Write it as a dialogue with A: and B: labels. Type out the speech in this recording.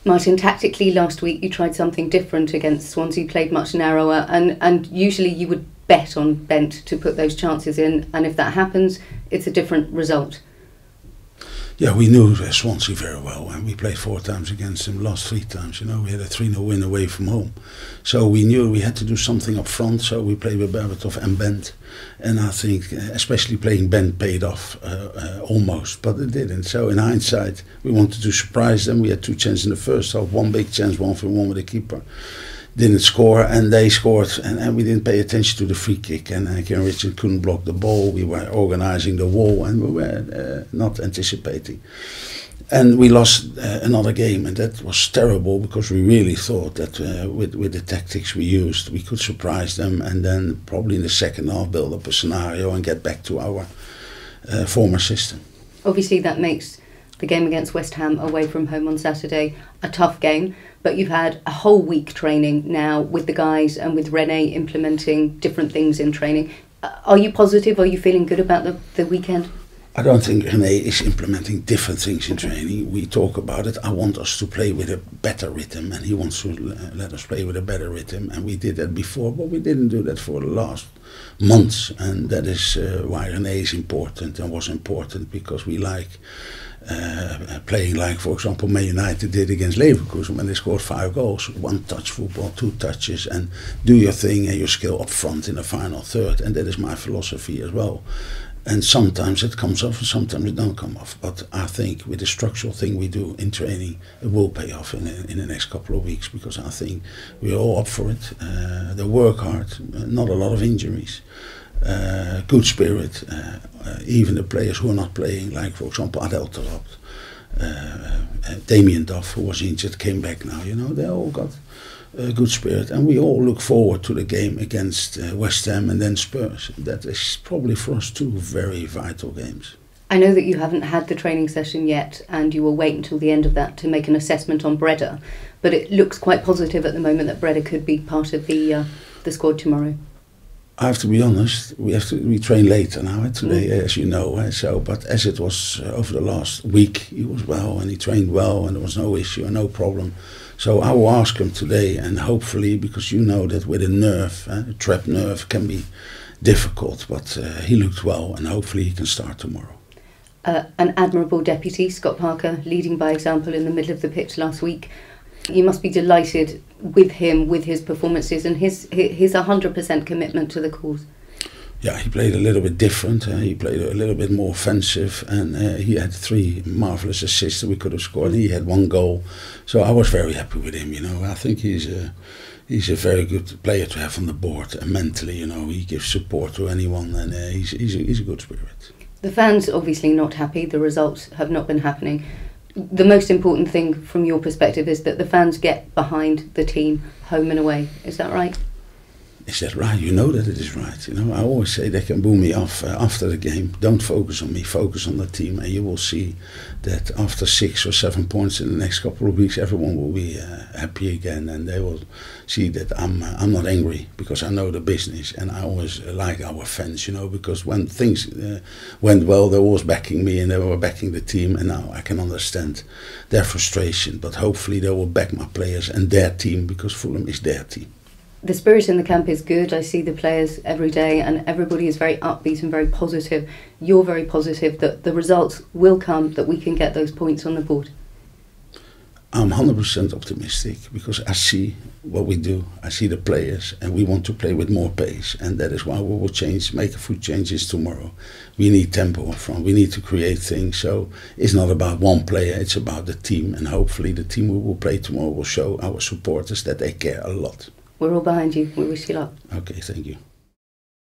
A: Martin, tactically last week you tried something different against Swansea, played much narrower, and usually you would bet on Bent to put those chances in, and if that happens, it's a different result.
B: Yeah, we knew Swansea very well, and we played 4 times against them, lost 3 times. You know, we had a 3-0 win away from home, so we knew we had to do something up front. So we played with Berbatov and Bent, and I think especially playing Bent paid off almost, but it didn't. So in hindsight, we wanted to surprise them. We had 2 chances in the first half, 1 big chance, 1 for 1 with the keeper. Didn't score, and they scored, and we didn't pay attention to the free kick, and Ken Richard couldn't block the ball. We were organising the wall, and we were not anticipating, and we lost another game, and that was terrible because we really thought that with the tactics we used, we could surprise them, and then probably in the second half build up a scenario and get back to our former system.
A: Obviously that makes the game against West Ham away from home on Saturday a tough game, but you've had a whole week training now with the guys and with Rene implementing different things in training. Are you positive? Are you feeling good about the weekend?
B: I don't think Rene is implementing different things in training. We talk about it. I want us to play with a better rhythm, and he wants to let us play with a better rhythm, and we did that before, but we didn't do that for the last months, and that is why Rene is important and was important, because we like playing like, for example, Man United did against Leverkusen when they scored 5 goals, 1 touch football, 2 touches, and do your thing and your skill up front in the final third, and that is my philosophy as well. And sometimes it comes off and sometimes it don't come off, but I think with the structural thing we do in training, it will pay off in the next couple of weeks, because I think we're all up for it. They work hard, not a lot of injuries. Good spirit, even the players who are not playing, like for example Adel Taarabt, Damien Duff, who was injured, came back now. You know, they all got good spirit, and we all look forward to the game against West Ham and then Spurs. That is probably for us 2 very vital games.
A: I know that you haven't had the training session yet, and you will wait until the end of that to make an assessment on Breda, but it looks quite positive at the moment that Breda could be part of the squad tomorrow.
B: I have to be honest, we train later now today, as you know. So, but as it was over the last week, he was well and he trained well, and there was no issue and no problem. So I will ask him today, and hopefully, because you know that with a nerve, a trapped nerve can be difficult, but he looked well, and hopefully he can start tomorrow.
A: An admirable deputy, Scott Parker, leading by example in the middle of the pitch last week. You must be delighted with him, with his performances and his 100% commitment to the cause.
B: Yeah, he played a little bit different. He played a little bit more offensive, and he had 3 marvelous assists that we could have scored. He had 1 goal, so I was very happy with him. You know, I think he's a very good player to have on the board. And mentally, you know, he gives support to anyone, and he's a good spirit.
A: The fans obviously not happy. The results have not been happening. The most important thing from your perspective is that the fans get behind the team home and away. Is that right?
B: Is that right? You know that it is right. You know, I always say they can boo me off after the game. Don't focus on me, focus on the team, and you will see that after 6 or 7 points in the next couple of weeks, everyone will be happy again, and they will see that I'm not angry, because I know the business, and I always like our fans, you know, because when things went well, they were always backing me and they were backing the team, and now I can understand their frustration, but hopefully they will back my players and their team, because Fulham is their team.
A: The spirit in the camp is good. I see the players every day and everybody is very upbeat and very positive. You're very positive that the results will come, that we can get those points on the board.
B: I'm 100% optimistic, because I see what we do, I see the players, and we want to play with more pace, and that is why we will make a few changes tomorrow. We need tempo up front, we need to create things, so it's not about one player, it's about the team, and hopefully the team we will play tomorrow will show our supporters that they care a lot.
A: We're all behind you. We wish you luck.
B: Okay, thank you.